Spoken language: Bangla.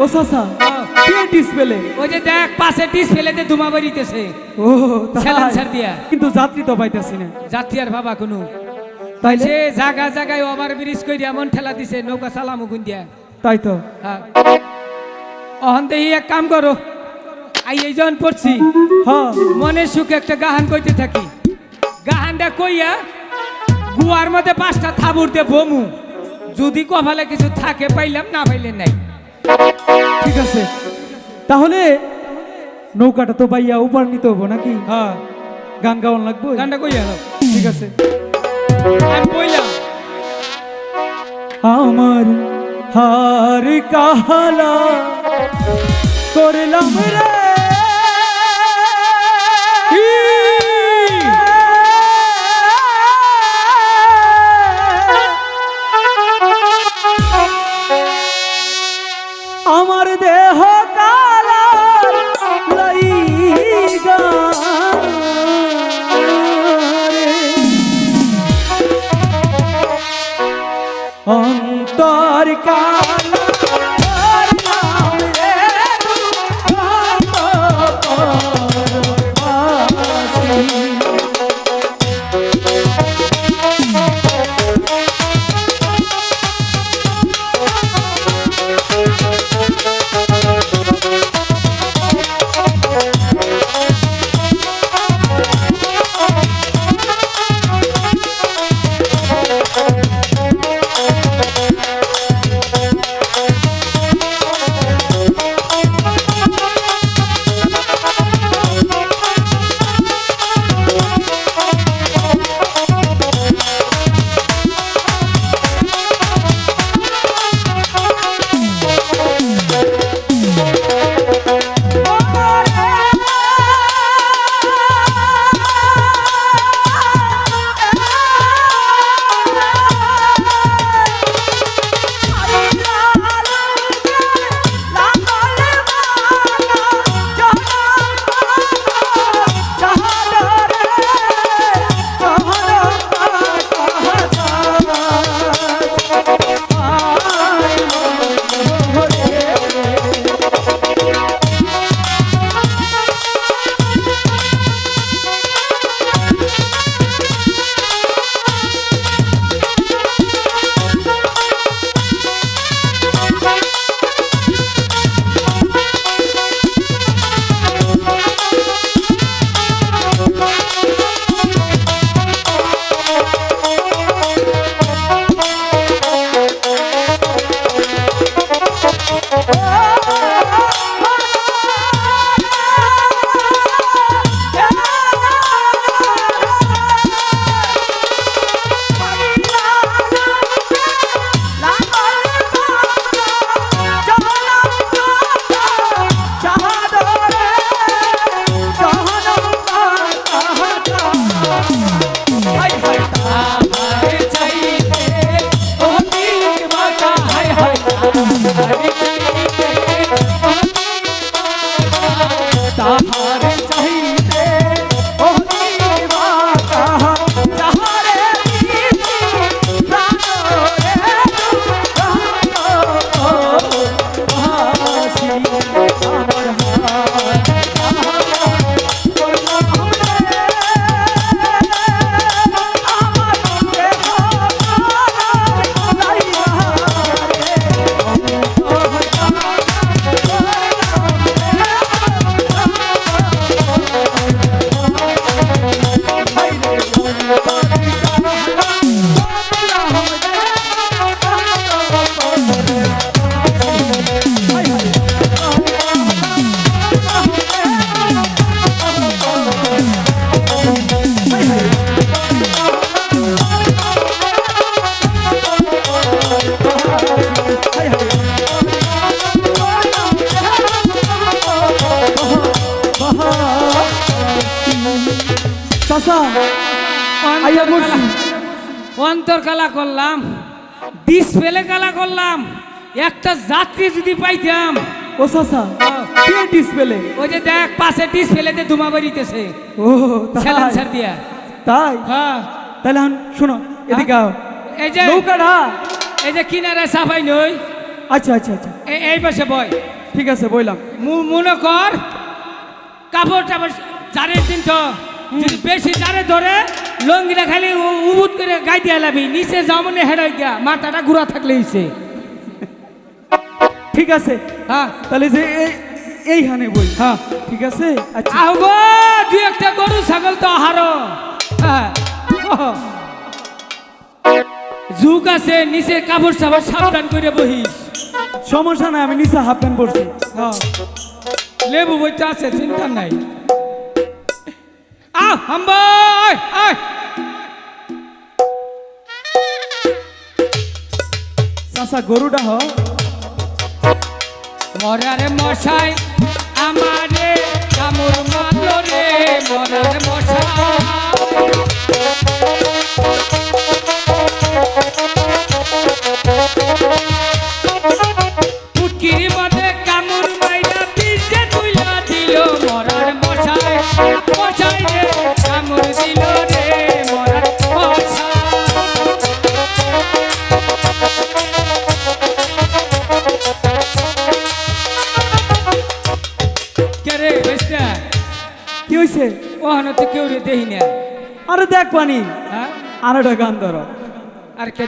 ও চাচা কে ডিসপ্লে ওই যে দেখ পাশে ডিসপ্লেতে ধুমা বেরিতেছে ও তাই। সাইলেন্সার দিয়া কিন্তু যাত্রী তো পাইতাছি না যাত্রী আর বাবা কোনো তাই সে জায়গা জায়গায় ওভার ব্রিজ কইরা এমন ঠেলা দিছে নৌকা চালামু গুন দিয়া তাই তো হ্যাঁ অহন দেহি এক কাম করো আই এই জন পড়ছি হ্যাঁ মনে সুখে একটা গাহান কইতে থাকি গাহানটা কইয়া গুয়ার মধ্যে 5টা থাবুর দিয়ে বমু যদি কপালে কিছু থাকে পাইলাম না পাইলে নাই ঠিক আছে তাহলে নৌকাটা তো পাইয়া উপর নিতে হবো নাকি হ্যাঁ গান গাওয়ান লাগবে গানটা কইয়া নাও ঠিক আছে আমি কইলাম আমার হার কাহালা করলাম রে আমার দেহ কালা লাইগা রে অন্তর কালা করলাম রে পরবাসী। চাচা আইয়া বলছি অন্তর কালা করলাম ডিসপ্লে কালা করলাম একটা যাত্রী যদি পাইতাম ও চাচা কে ডিসপ্লে ওই যে দেখ পাশে ডিসপ্লেতে ধুমা বেরিতেছে ও তাই সাইলেন্সার দিয়া তাই হ্যাঁ তাহলে শোনো এদিকে আও এই যে নৌকাটা এই যে কিনারে সাফাই নই আচ্ছা আচ্ছা আচ্ছা এই পাশে বয় ঠিক আছে বললাম। মনে কর কাপড় টাপড় চারে দিন তো যদি বেশি চারে ধরে লঙ্গিটা খালি উবুত করে গাই দিয়ে লাবি নিচে যাও মনে হেরাই গিয়া মাথাটা ঘুরা থাকলে হইছে ঠিক আছে হ্যাঁ তাহলে যে এইখানে বই হ্যাঁ ঠিক আছে আচ্ছা আহ গো দুই একটা গরু ছাগল তো আহারো হ্যাঁ যুগ আছে নিচে কাপড় সাপড় সাবধান করে বহিস সমস্যা নাই আমি নিচে হাফ প্যান্ট পরছি। হ্যাঁ লেবু বইতে আছে চিন্তা নাই আহ হাম্বা আয় চাচা গরুটা হ মরারে মশাই আমারে কামড় মারলো রে মরারে মশাই পুটকির মধ্যে কামড় মাইরা পিছে তুইলা দিল মরার মশাই মশাই রে কামড় দিল রে মরার মশাই কে রে বেস্টা কি হয়েছে? ওখানে তো কেউ রে দেহি না আরে দেখ পানি হ্যাঁ আর একটা গান ধরো আর কে